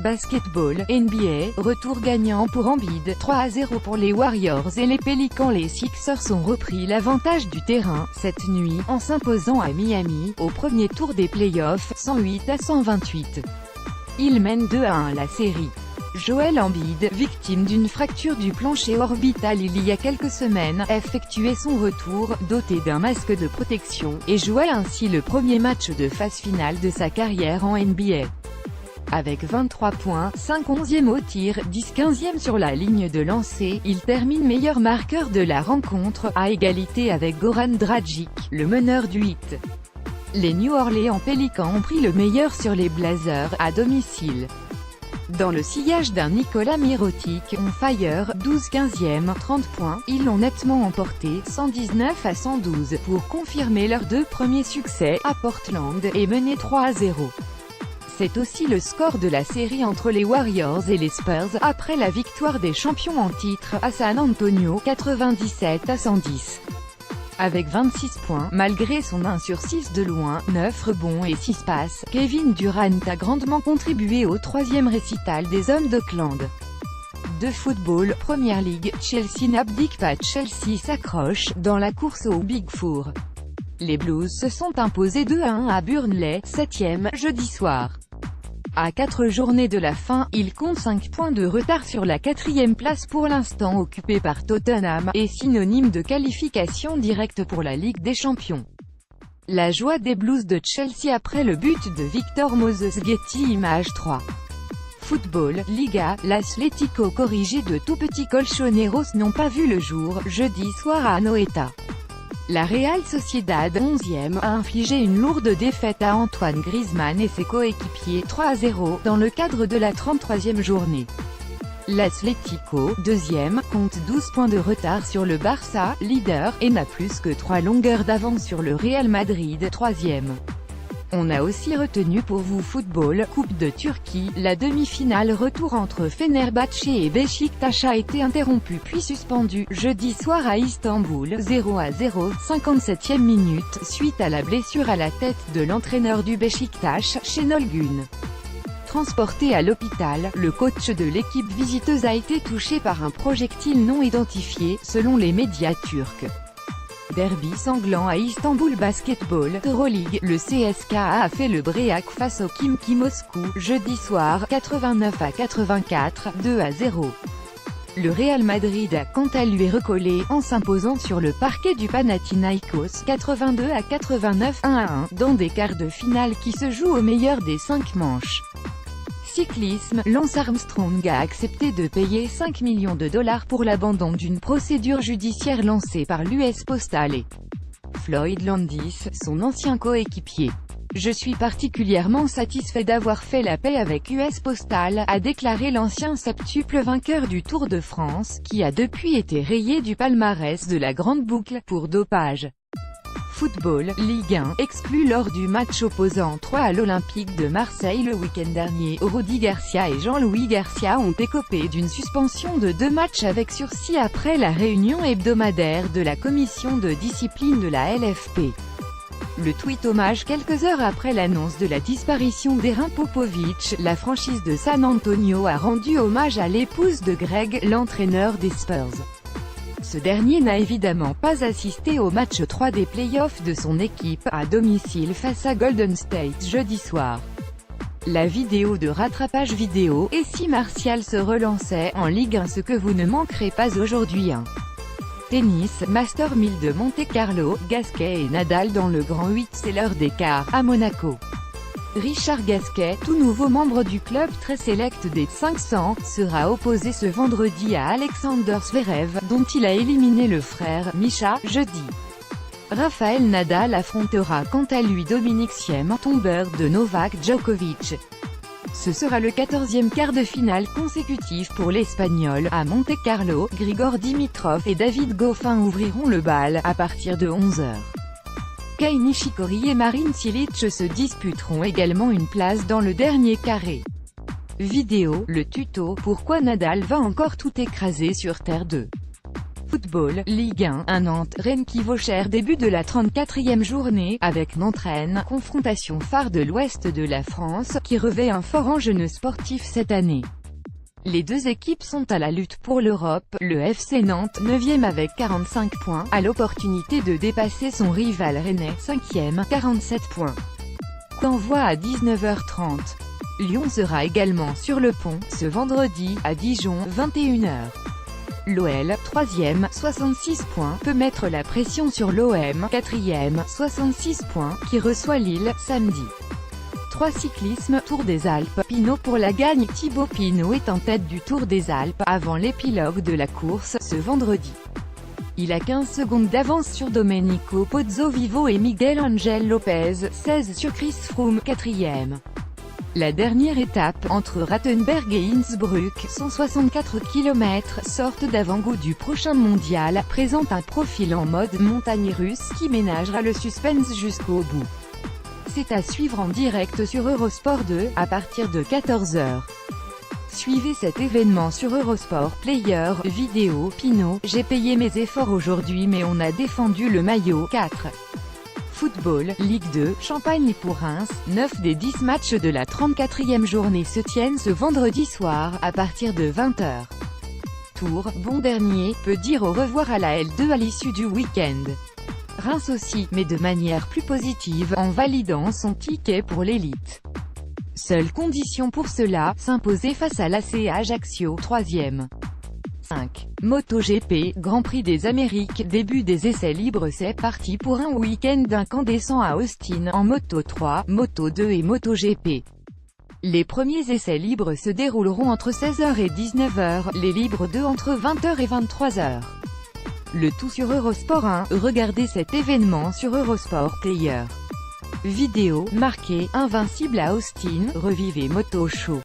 Basketball, NBA, retour gagnant pour Embiid, 3-0 pour les Warriors et les Pélicans. Les Sixers ont repris l'avantage du terrain, cette nuit, en s'imposant à Miami, au premier tour des playoffs, 108-128. Ils mènent 2-1 la série. Joel Embiid, victime d'une fracture du plancher orbital il y a quelques semaines, effectuait son retour, doté d'un masque de protection, et jouait ainsi le premier match de phase finale de sa carrière en NBA. Avec 23 points, 5 11e au tir, 10 15e sur la ligne de lancer, il termine meilleur marqueur de la rencontre, à égalité avec Goran Dragic, le meneur du Heat. Les New Orleans Pelicans ont pris le meilleur sur les Blazers, à domicile. Dans le sillage d'un Nikola Mirotic, on fire, 12 15e, 30 points, ils l'ont nettement emporté, 119-112, pour confirmer leurs deux premiers succès, à Portland, et mener 3-0. C'est aussi le score de la série entre les Warriors et les Spurs, après la victoire des champions en titre, à San Antonio, 97-110. Avec 26 points, malgré son 1 sur 6 de loin, 9 rebonds et 6 passes, Kevin Durant a grandement contribué au troisième récital des hommes d'Oakland. De football, Premier League, Chelsea n'abdique pas. Chelsea s'accroche, dans la course au Big Four. Les Blues se sont imposés 2-1 à Burnley, 7e, jeudi soir. À 4 journées de la fin, ils comptent 5 points de retard sur la 4e place pour l'instant occupée par Tottenham, et synonyme de qualification directe pour la Ligue des Champions. La joie des Blues de Chelsea après le but de Victor Moses. Getty Images 3. Football, Liga, l'Atlético corrigé de tout petits colchoneros n'ont pas vu le jour, jeudi soir à Anoeta. La Real Sociedad, 11e, a infligé une lourde défaite à Antoine Griezmann et ses coéquipiers, 3-0, dans le cadre de la 33e journée. L'Atlético, 2e, compte 12 points de retard sur le Barça, leader, et n'a plus que 3 longueurs d'avance sur le Real Madrid, 3e. On a aussi retenu pour vous football, Coupe de Turquie, la demi-finale retour entre Fenerbahçe et Beşiktaş a été interrompue puis suspendue, jeudi soir à Istanbul, 0-0, 57e minute, suite à la blessure à la tête de l'entraîneur du Beşiktaş, Şenol Gün. Transporté à l'hôpital, le coach de l'équipe visiteuse a été touché par un projectile non identifié, selon les médias turcs. Derby sanglant à Istanbul. Basketball, Euroleague, le CSKA a fait le break face au Khimki Moscou, jeudi soir, 89-84, 2-0. Le Real Madrid a quant à lui recollé, en s'imposant sur le parquet du Panathinaïkos, 82-89, 1-1, dans des quarts de finale qui se jouent au meilleur des 5 manches. Cyclisme, Lance Armstrong a accepté de payer 5 millions de dollars pour l'abandon d'une procédure judiciaire lancée par l'US Postal et Floyd Landis, son ancien coéquipier. Je suis particulièrement satisfait d'avoir fait la paix avec US Postal, a déclaré l'ancien septuple vainqueur du Tour de France, qui a depuis été rayé du palmarès de la Grande Boucle, pour dopage. Football, Ligue 1, exclu lors du match opposant 3 à l'Olympique de Marseille le week-end dernier, Rudy Garcia et Jean-Louis Garcia ont écopé d'une suspension de 2 matchs avec sursis après la réunion hebdomadaire de la commission de discipline de la LFP. Le tweet hommage quelques heures après l'annonce de la disparition d'Erin Popovic, la franchise de San Antonio a rendu hommage à l'épouse de Greg, l'entraîneur des Spurs. Ce dernier n'a évidemment pas assisté au match 3 des playoffs de son équipe, à domicile face à Golden State jeudi soir. La vidéo de rattrapage vidéo, et si Martial se relançait, en Ligue 1 ce que vous ne manquerez pas aujourd'hui. Tennis, Master 1000 de Monte-Carlo, Gasquet et Nadal dans le Grand 8, c'est l'heure des quarts, à Monaco. Richard Gasquet, tout nouveau membre du club très select des 500, sera opposé ce vendredi à Alexander Zverev, dont il a éliminé le frère, Misha, jeudi. Rafael Nadal affrontera quant à lui Dominic Thiem, tombeur de Novak Djokovic. Ce sera le 14e quart de finale consécutif pour l'Espagnol, à Monte-Carlo. Grigor Dimitrov et David Goffin ouvriront le bal, à partir de 11h. Kei Nishikori et Marin Cilic se disputeront également une place dans le dernier carré. Vidéo, le tuto, pourquoi Nadal va encore tout écraser sur Terre 2. Football, Ligue 1, Nantes-Rennes qui vaut cher. Début de la 34e journée, avec Nantes-Rennes, confrontation phare de l'ouest de la France, qui revêt un fort enjeu sportif cette année. Les deux équipes sont à la lutte pour l'Europe, le FC Nantes, 9e avec 45 points, a l'opportunité de dépasser son rival rennais, 5e, 47 points. D'envoi à 19h30. Lyon sera également sur le pont, ce vendredi, à Dijon, 21h. L'OL, 3e, 66 points, peut mettre la pression sur l'OM, 4e, 66 points, qui reçoit Lille, samedi. 3 cyclisme, Tour des Alpes, Pinot pour la gagne. Thibaut Pinot est en tête du Tour des Alpes, avant l'épilogue de la course, ce vendredi. Il a 15 secondes d'avance sur Domenico Pozzovivo et Miguel Angel Lopez, 16 sur Chris Froome, 4e. La dernière étape, entre Rattenberg et Innsbruck, 164 km, sorte d'avant-goût du prochain mondial, présente un profil en mode montagne russe qui ménagera le suspense jusqu'au bout. C'est à suivre en direct sur Eurosport 2, à partir de 14h. Suivez cet événement sur Eurosport Player, vidéo, Pinot, j'ai payé mes efforts aujourd'hui mais on a défendu le maillot, 4. Football, Ligue 2, Champagne pour Reims, 9 des 10 matchs de la 34e journée se tiennent ce vendredi soir, à partir de 20h. Tours, bon dernier, peut dire au revoir à la L2 à l'issue du week-end. Reims aussi, mais de manière plus positive, en validant son ticket pour l'élite. Seule condition pour cela, s'imposer face à l'AC Ajaccio, 3e. 5. MotoGP, Grand Prix des Amériques, début des essais libres. C'est parti pour un week-end incandescent à Austin, en Moto 3, Moto 2 et MotoGP. Les premiers essais libres se dérouleront entre 16h et 19h, les libres 2 entre 20h et 23h. Le tout sur Eurosport 1, regardez cet événement sur Eurosport Player. Vidéo, marqué, invincible à Austin, revivez Moto Show.